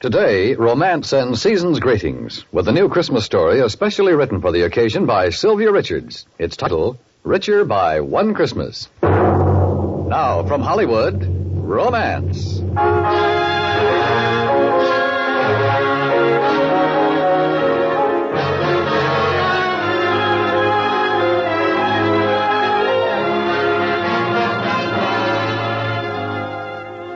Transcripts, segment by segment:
Today, romance sends season's greetings with a new Christmas story especially written for the occasion by Sylvia Richards. Its title, Richer by One Christmas. Now, from Hollywood, romance.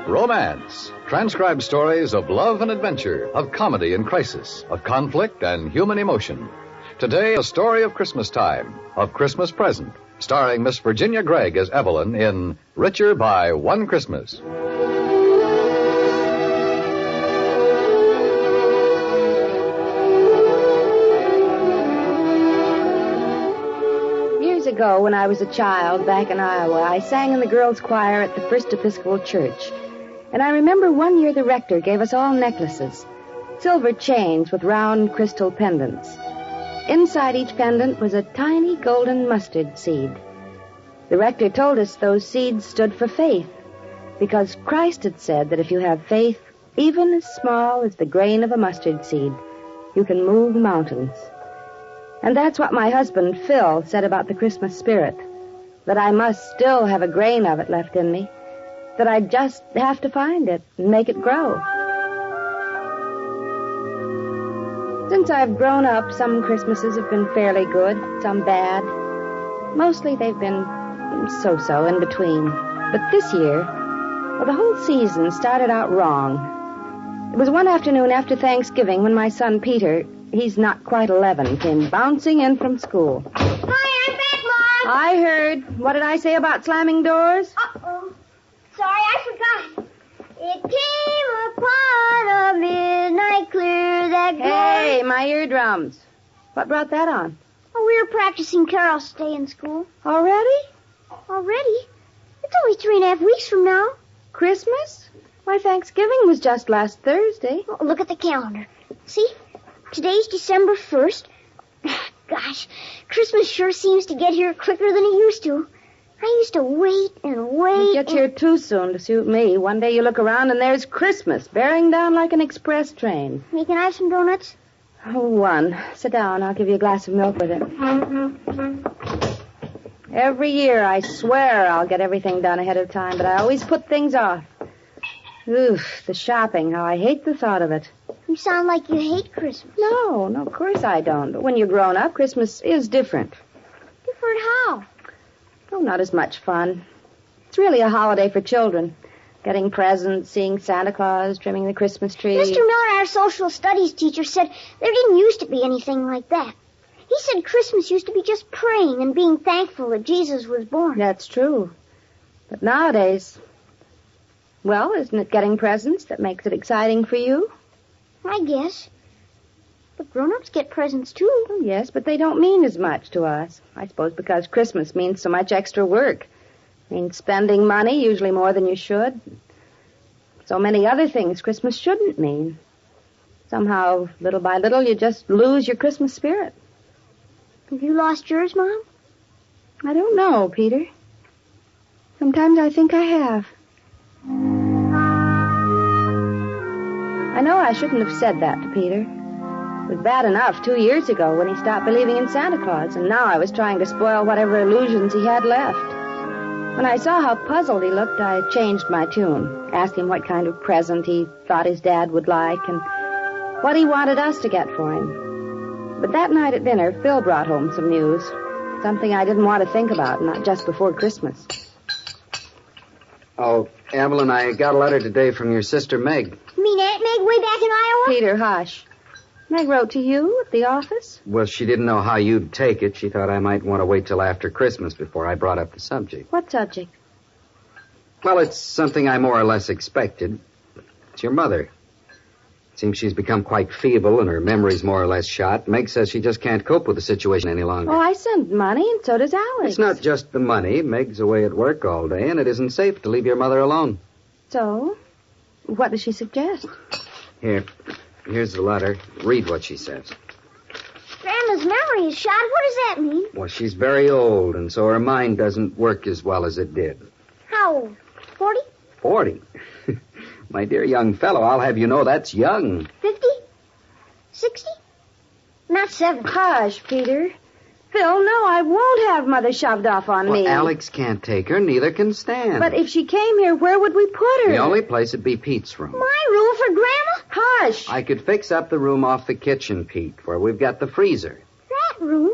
Romance. Transcribed stories of love and adventure, of comedy and crisis, of conflict and human emotion. Today, a story of Christmas time, of Christmas present, starring Miss Virginia Gregg as Evelyn in Richer by One Christmas. Years ago, when I was a child back in Iowa, I sang in the girls' choir at the First Episcopal Church. And I remember one year the rector gave us all necklaces, silver chains with round crystal pendants. Inside each pendant was a tiny golden mustard seed. The rector told us those seeds stood for faith, because Christ had said that if you have faith, even as small as the grain of a mustard seed, you can move mountains. And that's what my husband, Phil, said about the Christmas spirit, that I must still have a grain of it left in me, that I just have to find it and make it grow. Since I've grown up, some Christmases have been fairly good, some bad. Mostly they've been so-so in between. But this year, well, the whole season started out wrong. It was one afternoon after Thanksgiving when my son Peter, he's not quite 11, came bouncing in from school. Hi, I'm back, Mom. I heard. What did I say about slamming doors? Uh-oh. Sorry, I forgot. It came upon a midnight clear that Hey, my eardrums. What brought that on? Oh, we were practicing carols today in school. Already? Already? It's only 3.5 weeks from now. Christmas? Why, Thanksgiving was just last Thursday. Oh, look at the calendar. See? Today's December 1st. Gosh, Christmas sure seems to get here quicker than it used to. I used to wait and wait. You get here too soon to suit me. One day you look around and there's Christmas bearing down like an express train. Hey, can I have some donuts? Oh, one. Sit down. I'll give you a glass of milk with it. Every year I swear I'll get everything done ahead of time, but I always put things off. Oof, the shopping. How I hate the thought of it. You sound like you hate Christmas. No, of course I don't. But when you're grown up, Christmas is different. Different how? Oh, not as much fun. It's really a holiday for children. Getting presents, seeing Santa Claus, trimming the Christmas tree. Mr. Miller, our social studies teacher, said there didn't used to be anything like that. He said Christmas used to be just praying and being thankful that Jesus was born. That's true. But nowadays, well, isn't it getting presents that makes it exciting for you? I guess. But grown-ups get presents, too. Oh, yes, but they don't mean as much to us. I suppose because Christmas means so much extra work. It means spending money, usually more than you should. So many other things Christmas shouldn't mean. Somehow, little by little, you just lose your Christmas spirit. Have you lost yours, Mom? I don't know, Peter. Sometimes I think I have. I know I shouldn't have said that to Peter. It was bad enough 2 years ago when he stopped believing in Santa Claus, and now I was trying to spoil whatever illusions he had left. When I saw how puzzled he looked, I changed my tune, asked him what kind of present he thought his dad would like, and what he wanted us to get for him. But that night at dinner, Phil brought home some news, something I didn't want to think about, not just before Christmas. Oh, Evelyn, I got a letter today from your sister Meg. You mean Aunt Meg way back in Iowa? Peter, hush. Meg wrote to you at the office? Well, she didn't know how you'd take it. She thought I might want to wait till after Christmas before I brought up the subject. What subject? Well, it's something I more or less expected. It's your mother. It seems she's become quite feeble and her memory's more or less shot. Meg says she just can't cope with the situation any longer. Oh, I sent money, and so does Alex. It's not just the money. Meg's away at work all day, and it isn't safe to leave your mother alone. So? What does she suggest? Here's the letter. Read what she says. Grandma's memory is shot. What does that mean? Well, she's very old, and so her mind doesn't work as well as it did. How old? 40? 40? My dear young fellow, I'll have you know that's young. 50? 60? Not 70. Hush, Peter. Phil, no, I won't have Mother shoved off on me. Alex can't take her, neither can Stan. But if she came here, where would we put her? The only place would be Pete's room. My room for Grandma? Hush. I could fix up the room off the kitchen, Pete, where we've got the freezer. That room?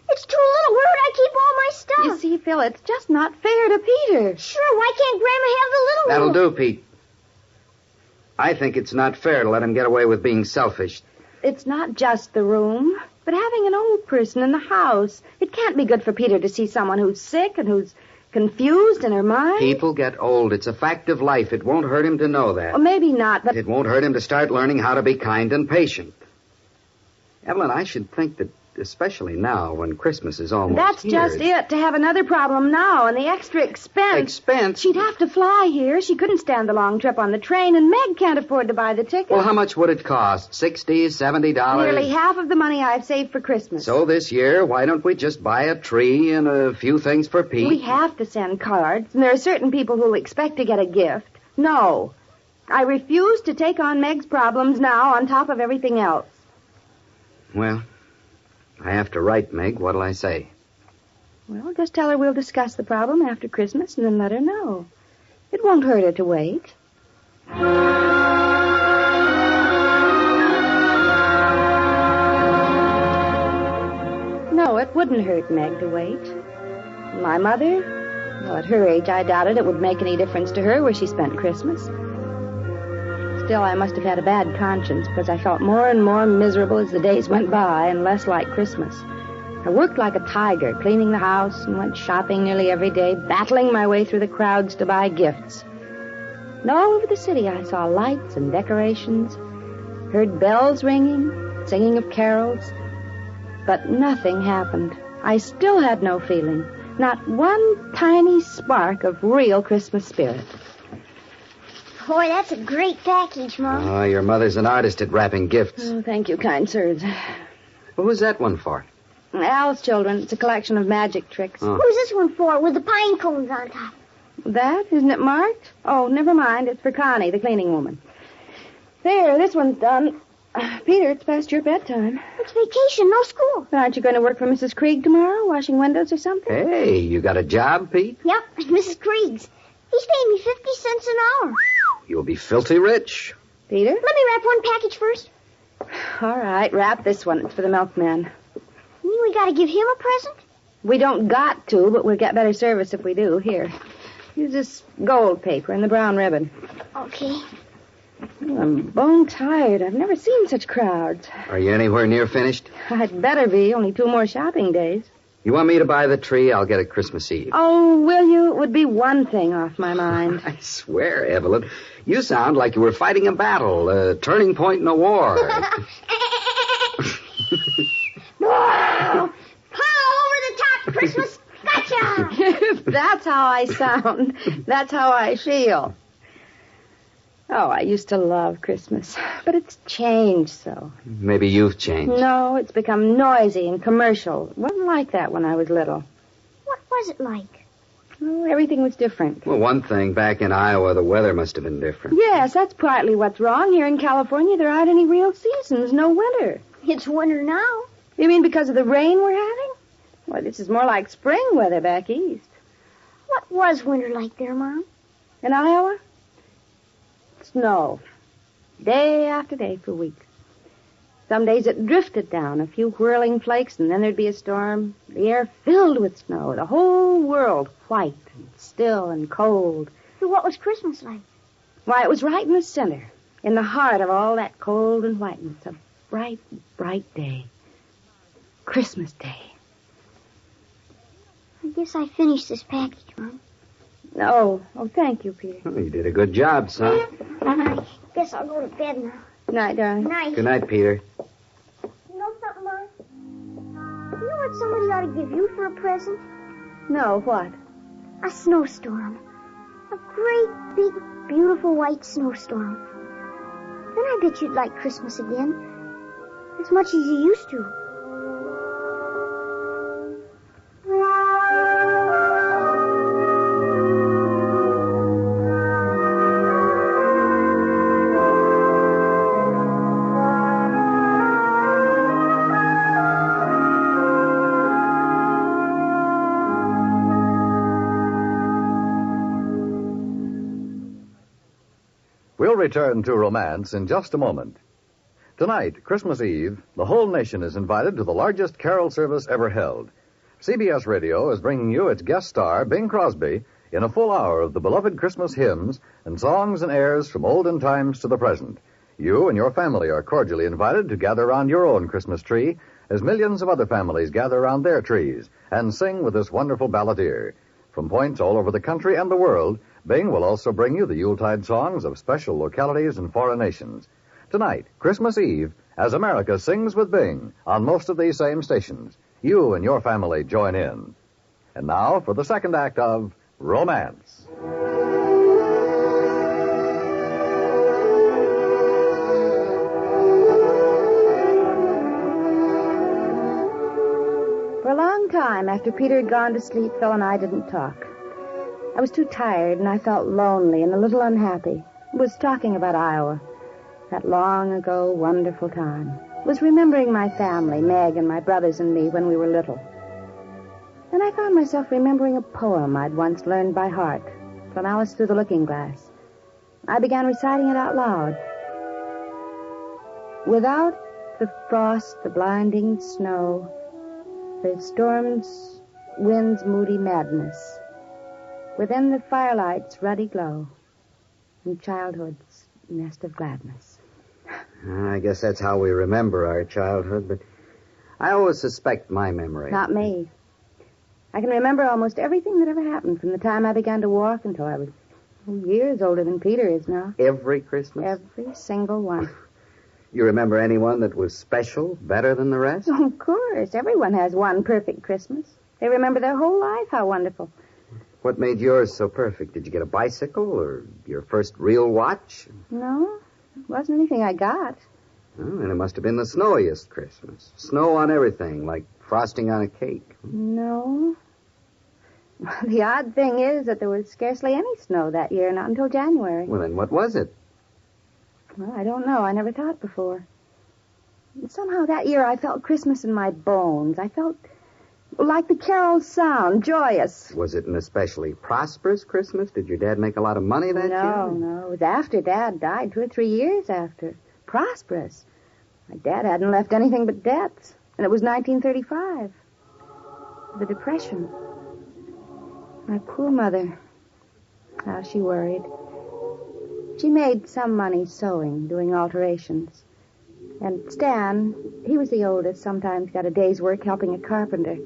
It's too little. Where would I keep all my stuff? You see, Phil, it's just not fair to Peter. Sure, why can't Grandma have the little room? That'll do, Pete. I think it's not fair to let him get away with being selfish. It's not just the room, but having an old person in the house. It can't be good for Peter to see someone who's sick and who's confused in her mind. People get old. It's a fact of life. It won't hurt him to know that. Well, maybe not, but... It won't hurt him to start learning how to be kind and patient. Evelyn, I should think that, especially now when Christmas is almost That's here... just it, to have another problem now and the extra expense. Expense? She'd have to fly here. She couldn't stand the long trip on the train, and Meg can't afford to buy the ticket. Well, how much would it cost? $60, $70? Nearly half of the money I've saved for Christmas. So this year, why don't we just buy a tree and a few things for Pete? We have to send cards, and there are certain people who'll expect to get a gift. No. I refuse to take on Meg's problems now on top of everything else. Well, I have to write Meg. What'll I say? Well, just tell her we'll discuss the problem after Christmas and then let her know. It won't hurt her to wait. No, it wouldn't hurt Meg to wait. My mother? Well, at her age, I doubted it would make any difference to her where she spent Christmas. Still, I must have had a bad conscience because I felt more and more miserable as the days went by and less like Christmas. I worked like a tiger, cleaning the house and went shopping nearly every day, battling my way through the crowds to buy gifts. And all over the city I saw lights and decorations, heard bells ringing, singing of carols. But nothing happened. I still had no feeling, not one tiny spark of real Christmas spirit. Boy, that's a great package, Mom. Oh, your mother's an artist at wrapping gifts. Oh, thank you, kind sirs. Well, who's that one for? Al's Children. It's a collection of magic tricks. Oh. Who's this one for with the pine cones on top? That? Isn't it marked? Oh, never mind. It's for Connie, the cleaning woman. There, this one's done. Peter, it's past your bedtime. It's vacation, no school. Aren't you going to work for Mrs. Krieg tomorrow, washing windows or something? Hey, you got a job, Pete? Yep, Mrs. Krieg's. He's paying me 50 cents an hour. You'll be filthy rich. Peter? Let me wrap one package first. All right, wrap this one. It's for the milkman. You mean we gotta give him a present? We don't got to, but we'll get better service if we do. Here. Use this gold paper and the brown ribbon. Okay. Oh, I'm bone tired. I've never seen such crowds. Are you anywhere near finished? I'd better be. Only 2 more shopping days. You want me to buy the tree? I'll get it Christmas Eve. Oh, will you? It would be one thing off my mind. I swear, Evelyn, you sound like you were fighting a battle, a turning point in a war. Whoa! Pow, over the top, Christmas. Gotcha! If that's how I sound, that's how I feel. Oh, I used to love Christmas, but it's changed so. Maybe you've changed. No, it's become noisy and commercial. It wasn't like that when I was little. What was it like? Oh, everything was different. Well, one thing, back in Iowa, the weather must have been different. Yes, that's partly what's wrong. Here in California, there aren't any real seasons, no winter. It's winter now. You mean because of the rain we're having? Well, this is more like spring weather back east. What was winter like there, Mom? In Iowa? Snow. Day after day for weeks. Some days it drifted down, a few whirling flakes, and then there'd be a storm. The air filled with snow, the whole world white and still and cold. So what was Christmas like? Why, it was right in the center, in the heart of all that cold and whiteness. A bright, bright day. Christmas Day. I guess I finished this package, Mom. Oh, thank you, Peter. Well, you did a good job, son. I guess I'll go to bed now. Good night, darling. Night. Good night, Peter. You know something, Mom? You know what somebody ought to give you for a present? No, what? A snowstorm. A great, big, beautiful white snowstorm. Then I bet you'd like Christmas again. As much as you used to. return to romance in just a moment. Tonight, Christmas Eve, the whole nation is invited to the largest carol service ever held. CBS Radio is bringing you its guest star, Bing Crosby, in a full hour of the beloved Christmas hymns and songs and airs from olden times to the present. You and your family are cordially invited to gather around your own Christmas tree as millions of other families gather around their trees and sing with this wonderful balladeer. From points all over the country and the world, Bing will also bring you the Yuletide songs of special localities and foreign nations. Tonight, Christmas Eve, as America sings with Bing on most of these same stations. You and your family join in. And now for the second act of Romance. For a long time after Peter had gone to sleep, Phil and I didn't talk. I was too tired, and I felt lonely and a little unhappy. I was talking about Iowa, that long ago wonderful time. I was remembering my family, Meg and my brothers and me, when we were little. Then I found myself remembering a poem I'd once learned by heart, from Alice Through the Looking Glass. I began reciting it out loud. Without the frost, the blinding snow, the storm's wind's moody madness, within the firelight's ruddy glow, in childhood's nest of gladness. I guess that's how we remember our childhood, but I always suspect my memory. Not me. I can remember almost everything that ever happened from the time I began to walk until I was years older than Peter is now. Every Christmas? Every single one. You remember anyone that was special, better than the rest? Oh, of course. Everyone has one perfect Christmas. They remember their whole life how wonderful. What made yours so perfect? Did you get a bicycle or your first real watch? No, it wasn't anything I got. Oh, and it must have been the snowiest Christmas. Snow on everything, like frosting on a cake. No. The odd thing is that there was scarcely any snow that year, not until January. Well, then what was it? Well, I don't know. I never thought before. Somehow that year I felt Christmas in my bones. I felt like the carols sound, joyous. Was it an especially prosperous Christmas? Did your dad make a lot of money that year? No. It was after Dad died, 2 or 3 years after. Prosperous. My dad hadn't left anything but debts. And it was 1935. The Depression. My poor mother. How she worried. She made some money sewing, doing alterations. And Stan, he was the oldest, sometimes got a day's work helping a carpenter.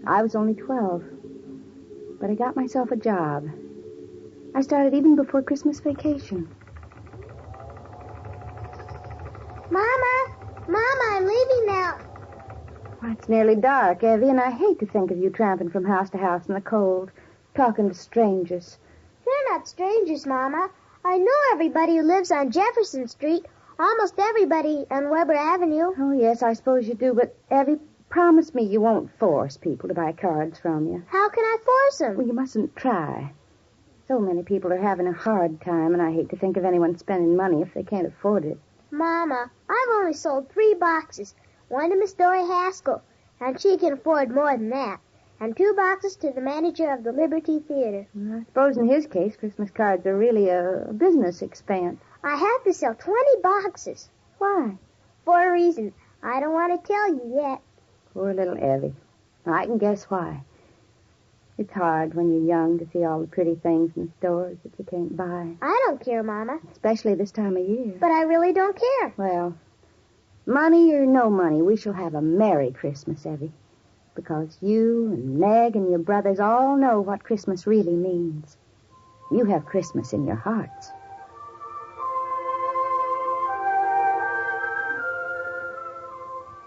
I was only 12. But I got myself a job. I started even before Christmas vacation. Mama, I'm leaving now. Well, it's nearly dark, Evie, and I hate to think of you tramping from house to house in the cold, talking to strangers. They're not strangers, Mama. I know everybody who lives on Jefferson Street, almost everybody on Weber Avenue. Oh, yes, I suppose you do, but Evie, promise me you won't force people to buy cards from you. How can I force them? Well, you mustn't try. So many people are having a hard time, and I hate to think of anyone spending money if they can't afford it. Mama, I've only sold 3 boxes. One to Miss Dory Haskell, and she can afford more than that. And 2 boxes to the manager of the Liberty Theater. Well, I suppose in his case, Christmas cards are really a business expense. I have to sell 20 boxes. Why? For a reason. I don't want to tell you yet. Poor little Evie. I can guess why. It's hard when you're young to see all the pretty things in the stores that you can't buy. I don't care, Mama. Especially this time of year. But I really don't care. Well, money or no money, we shall have a Merry Christmas, Evie. Because you and Meg and your brothers all know what Christmas really means. You have Christmas in your hearts.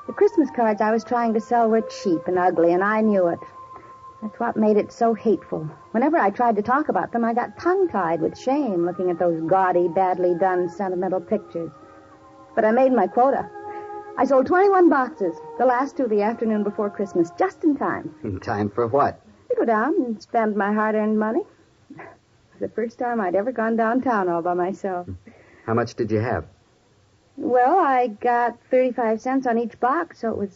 The Christmas cards I was trying to sell were cheap and ugly, and I knew it. That's what made it so hateful. Whenever I tried to talk about them, I got tongue-tied with shame looking at those gaudy, badly done, sentimental pictures. But I made my quota. I sold 21 boxes, the last 2 the afternoon before Christmas, just in time. In time for what? To go down and spend my hard-earned money. It was the first time I'd ever gone downtown all by myself. How much did you have? Well, I got 35 cents on each box, so it was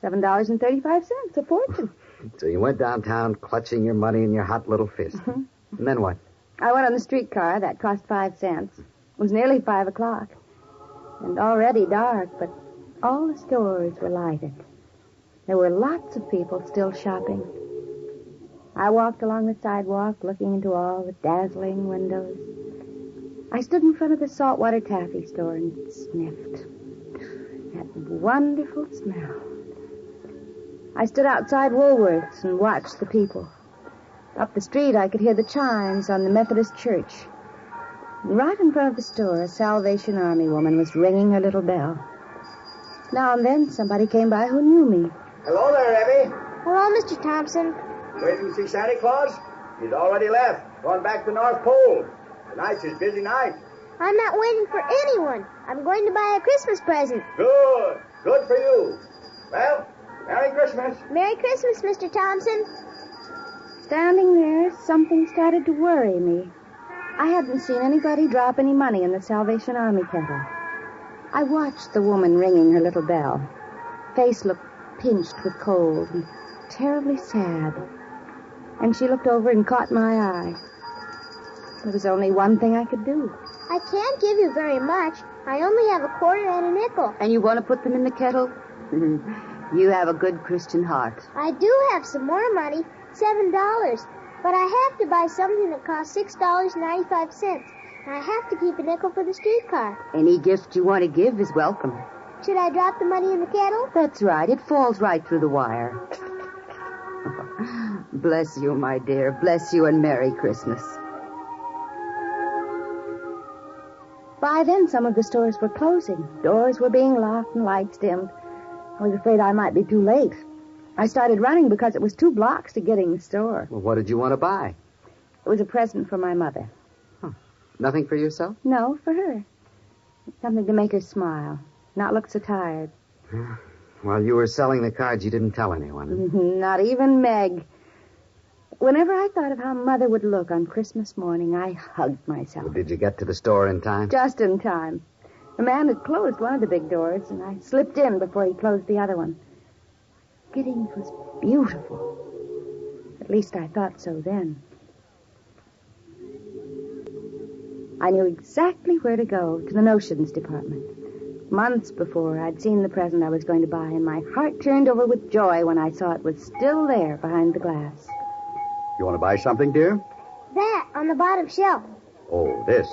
$7.35, a fortune. So you went downtown clutching your money in your hot little fist. Mm-hmm. And then what? I went on the streetcar. That cost 5 cents. It was nearly 5 o'clock. And already dark, but all the stores were lighted. There were lots of people still shopping. I walked along the sidewalk, looking into all the dazzling windows. I stood in front of the saltwater taffy store and sniffed. That wonderful smell. I stood outside Woolworth's and watched the people. Up the street, I could hear the chimes on the Methodist church. Right in front of the store, a Salvation Army woman was ringing her little bell. Now and then, somebody came by who knew me. Hello there, Evie. Hello, Mr. Thompson. Waiting to see Santa Claus? He's already left. Going back to the North Pole. Tonight's his busy night. I'm not waiting for anyone. I'm going to buy a Christmas present. Good. Good for you. Well, Merry Christmas. Merry Christmas, Mr. Thompson. Standing there, something started to worry me. I hadn't seen anybody drop any money in the Salvation Army kettle. I watched the woman ringing her little bell. Face looked pinched with cold and terribly sad. And she looked over and caught my eye. There was only one thing I could do. I can't give you very much. I only have a quarter and a nickel. And you want to put them in the kettle? You have a good Christian heart. I do have some more money, $7. But I have to buy something that costs $6.95. And I have to keep a nickel for the streetcar. Any gift you want to give is welcome. Should I drop the money in the kettle? That's right. It falls right through the wire. Bless you, my dear. Bless you and Merry Christmas. By then, some of the stores were closing. Doors were being locked and lights dimmed. I was afraid I might be too late. I started running because it was 2 blocks to getting the store. Well, what did you want to buy? It was a present for my mother. Nothing for yourself? No, for her. Something to make her smile, not look so tired. While you were selling the cards, you didn't tell anyone. Not even Meg. Whenever I thought of how Mother would look on Christmas morning, I hugged myself. Well, did you get to the store in time? Just in time. The man had closed one of the big doors, and I slipped in before he closed the other one. Giddings was beautiful. At least I thought so then. I knew exactly where to go, to the notions department. Months before, I'd seen the present I was going to buy, and my heart turned over with joy when I saw it was still there behind the glass. You want to buy something, dear? That, on the bottom shelf. Oh, this.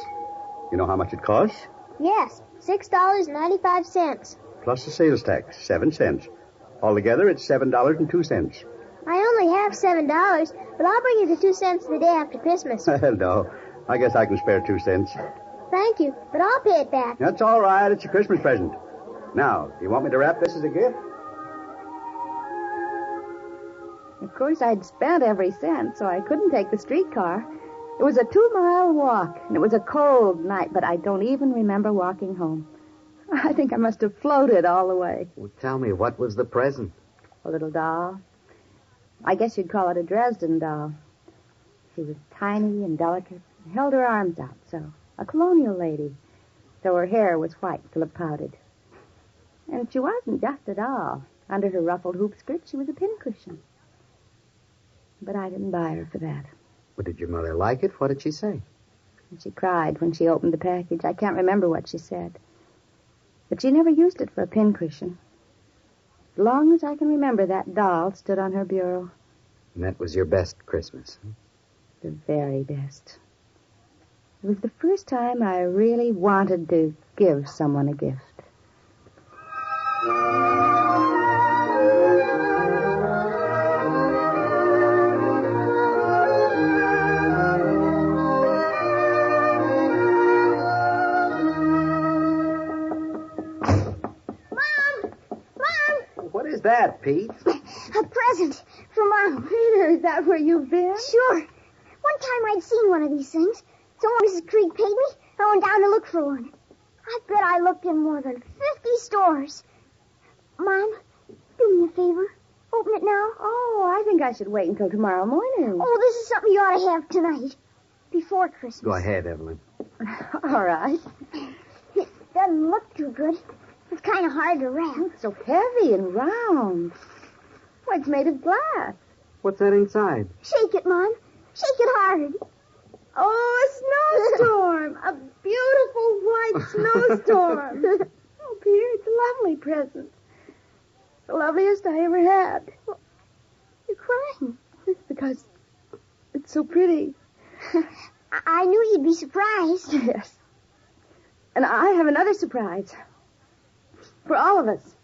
You know how much it costs? Yes, $6.95. Plus the sales tax, 7 cents. Altogether, it's $7.02. I only have $7, but I'll bring you the 2 cents the day after Christmas. No, I guess I can spare 2 cents. Thank you, but I'll pay it back. That's all right. It's a Christmas present. Now, do you want me to wrap this as a gift? Of course, I'd spent every cent, so I couldn't take the streetcar. It was a 2-mile walk, and it was a cold night, but I don't even remember walking home. I think I must have floated all the way. Well, tell me, what was the present? A little doll. I guess you'd call it a Dresden doll. She was tiny and delicate and held her arms out so. A colonial lady, though her hair was white to look powdered. And she wasn't just a doll. Under her ruffled hoop skirt, she was a pincushion. But I didn't buy her for that. Well, did your mother like it? What did she say? And she cried when she opened the package. I can't remember what she said. But she never used it for a pincushion. As long as I can remember, that doll stood on her bureau. And that was your best Christmas? The very best. It was the first time I really wanted to give someone a gift. What is that, Pete? A present for Mom. Peter, is that where you've been? Sure. One time I'd seen one of these things. So when Mrs. Creek paid me, I went down to look for one. I bet I looked in more than 50 stores. Mom, do me a favor. Open it now. Oh, I think I should wait until tomorrow morning. Oh, this is something you ought to have tonight. Before Christmas. Go ahead, Evelyn. All right. It doesn't look too good. It's kind of hard to wrap. It's so heavy and round. Well, it's made of glass. What's that inside? Shake it, Mom. Shake it hard. Oh, a snowstorm. A beautiful white snowstorm. Oh, Peter, it's a lovely present. The loveliest I ever had. Well, you're crying. Because it's so pretty. I knew you'd be surprised. Yes. And I have another surprise. For all of us.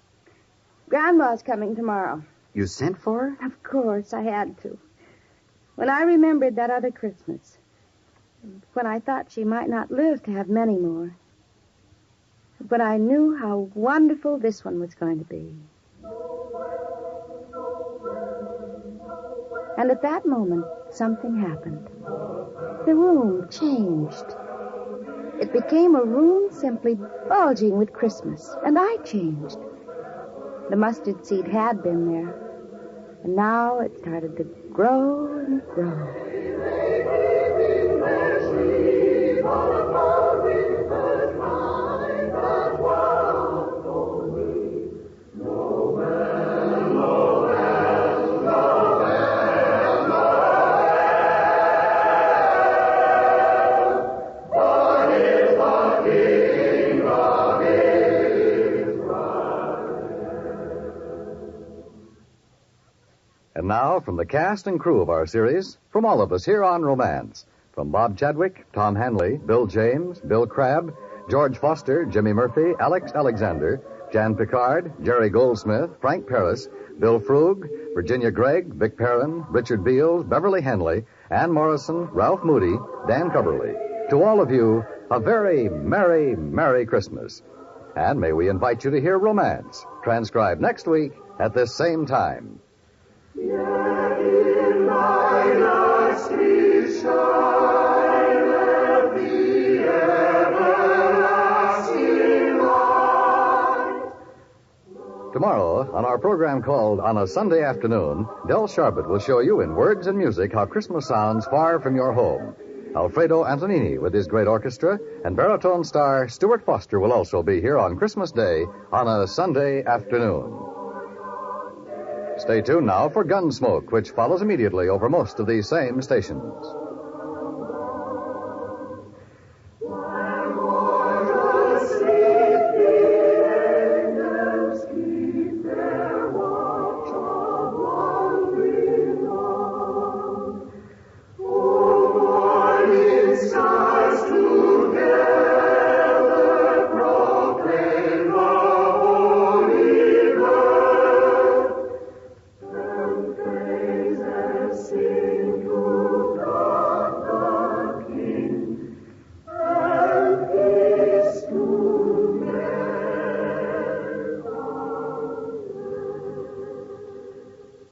Grandma's coming tomorrow. You sent for her? Of course, I had to. When I remembered that other Christmas, when I thought she might not live to have many more, but I knew how wonderful this one was going to be. And at that moment, something happened. The room changed. It became a room simply bulging with Christmas, and I changed. The mustard seed had been there, and now it started to grow and grow. And now, from the cast and crew of our series, from all of us here on Romance, from Bob Chadwick, Tom Hanley, Bill James, Bill Crabb, George Foster, Jimmy Murphy, Alex Alexander, Jan Picard, Jerry Goldsmith, Frank Paris, Bill Frug, Virginia Gregg, Vic Perrin, Richard Beals, Beverly Henley, Ann Morrison, Ralph Moody, Dan Coverly. To all of you, a very merry, merry Christmas. And may we invite you to hear Romance, transcribed next week at this same time. Tomorrow, on our program called On a Sunday Afternoon, Del Sharbutt will show you in words and music how Christmas sounds far from your home. Alfredo Antonini with his great orchestra, and baritone star Stuart Foster will also be here on Christmas Day on a Sunday afternoon. Stay tuned now for Gunsmoke, which follows immediately over most of these same stations.